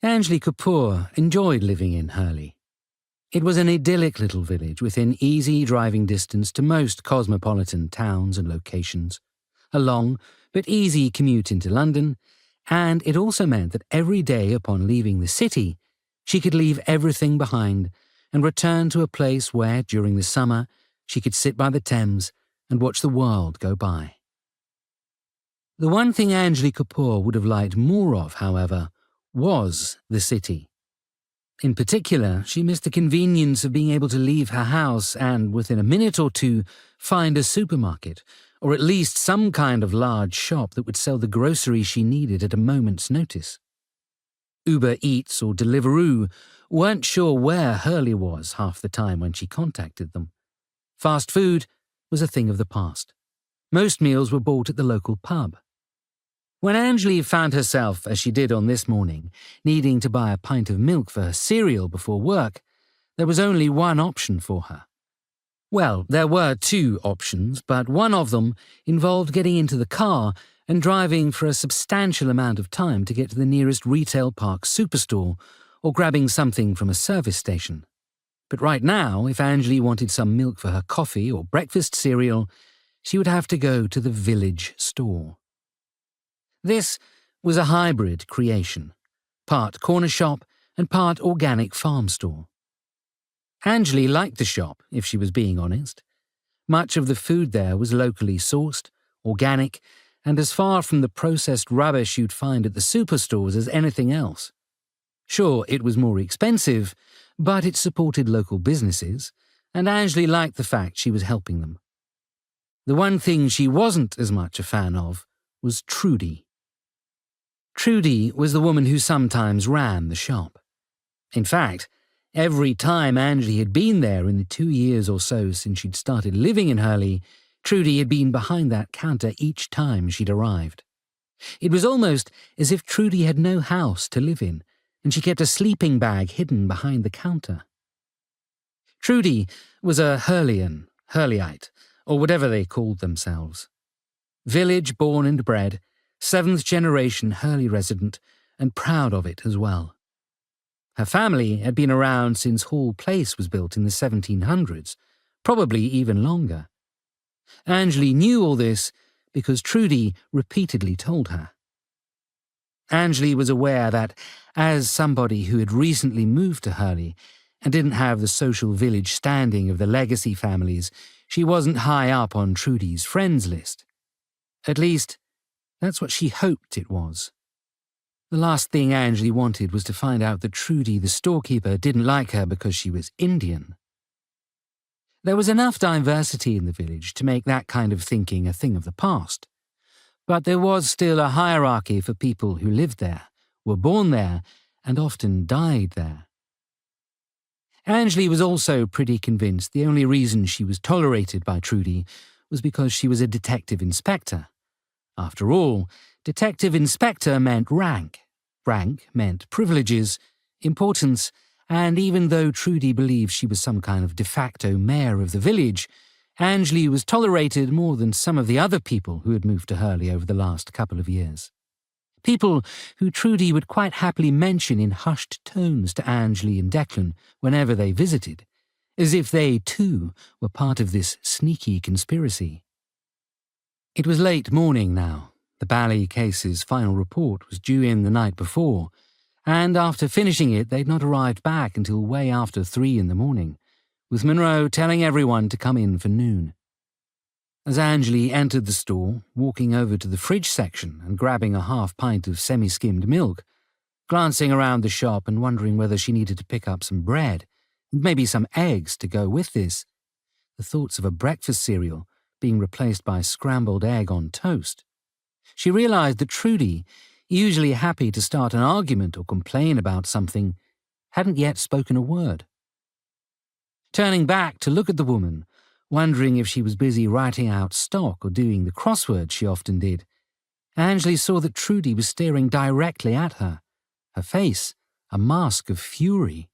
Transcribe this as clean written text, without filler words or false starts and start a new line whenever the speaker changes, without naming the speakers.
Anjli Kapoor enjoyed living in Hurley. It was an idyllic little village within easy driving distance to most cosmopolitan towns and locations, a long but easy commute into London, and it also meant that every day upon leaving the city, she could leave everything behind and return to a place where, during the summer, she could sit by the Thames and watch the world go by. The one thing Anjli Kapoor would have liked more of, however, was the city. In particular, she missed the convenience of being able to leave her house and, within a minute or two, find a supermarket, or at least some kind of large shop that would sell the groceries she needed at a moment's notice. Uber Eats or Deliveroo weren't sure where Hurley was half the time when she contacted them. Fast food was a thing of the past. Most meals were bought at the local pub. When Anjli found herself, as she did on this morning, needing to buy a pint of milk for her cereal before work, there was only one option for her. Well, there were two options, but one of them involved getting into the car and driving for a substantial amount of time to get to the nearest retail park superstore or grabbing something from a service station. But right now, if Anjli wanted some milk for her coffee or breakfast cereal, she would have to go to the village store. This was a hybrid creation, part corner shop and part organic farm store. Anjli liked the shop, if she was being honest. Much of the food there was locally sourced, organic, and as far from the processed rubbish you'd find at the superstores as anything else. Sure, it was more expensive, but it supported local businesses, and Anjli liked the fact she was helping them. The one thing she wasn't as much a fan of was Trudy. Trudy was the woman who sometimes ran the shop. In fact, every time Anjli had been there in the 2 years or so since she'd started living in Hurley, Trudy had been behind that counter each time she'd arrived. It was almost as if Trudy had no house to live in, and she kept a sleeping bag hidden behind the counter. Trudy was a Hurleyan, Hurleyite, or whatever they called themselves. Village born and bred, 7th generation Hurley resident, and proud of it as well. Her family had been around since Hall Place was built in the 1700s, probably even longer. Anjli knew all this because Trudy repeatedly told her. Anjli was aware that, as somebody who had recently moved to Hurley and didn't have the social village standing of the legacy families, she wasn't high up on Trudy's friends list. At least, that's what she hoped it was. The last thing Anjli wanted was to find out that Trudy, the storekeeper, didn't like her because she was Indian. There was enough diversity in the village to make that kind of thinking a thing of the past. But there was still a hierarchy for people who lived there, were born there, and often died there. Anjli was also pretty convinced the only reason she was tolerated by Trudy was because she was a detective inspector. After all, detective inspector meant rank. Rank meant privileges, importance, and even though Trudy believed she was some kind of de facto mayor of the village, Anjli was tolerated more than some of the other people who had moved to Hurley over the last couple of years. People who Trudy would quite happily mention in hushed tones to Anjli and Declan whenever they visited, as if they, too, were part of this sneaky conspiracy. It was late morning now. The Bally case's final report was due in the night before, and after finishing it they'd not arrived back until way after 3 in the morning, with Monroe telling everyone to come in for noon. As Anjli entered the store, walking over to the fridge section and grabbing a half pint of semi-skimmed milk, glancing around the shop and wondering whether she needed to pick up some bread, and maybe some eggs to go with this, the thoughts of a breakfast cereal being replaced by scrambled egg on toast. She realized that Trudy, usually happy to start an argument or complain about something, hadn't yet spoken a word. Turning back to look at the woman, wondering if she was busy writing out stock or doing the crossword she often did, Anjli saw that Trudy was staring directly at her, her face a mask of fury.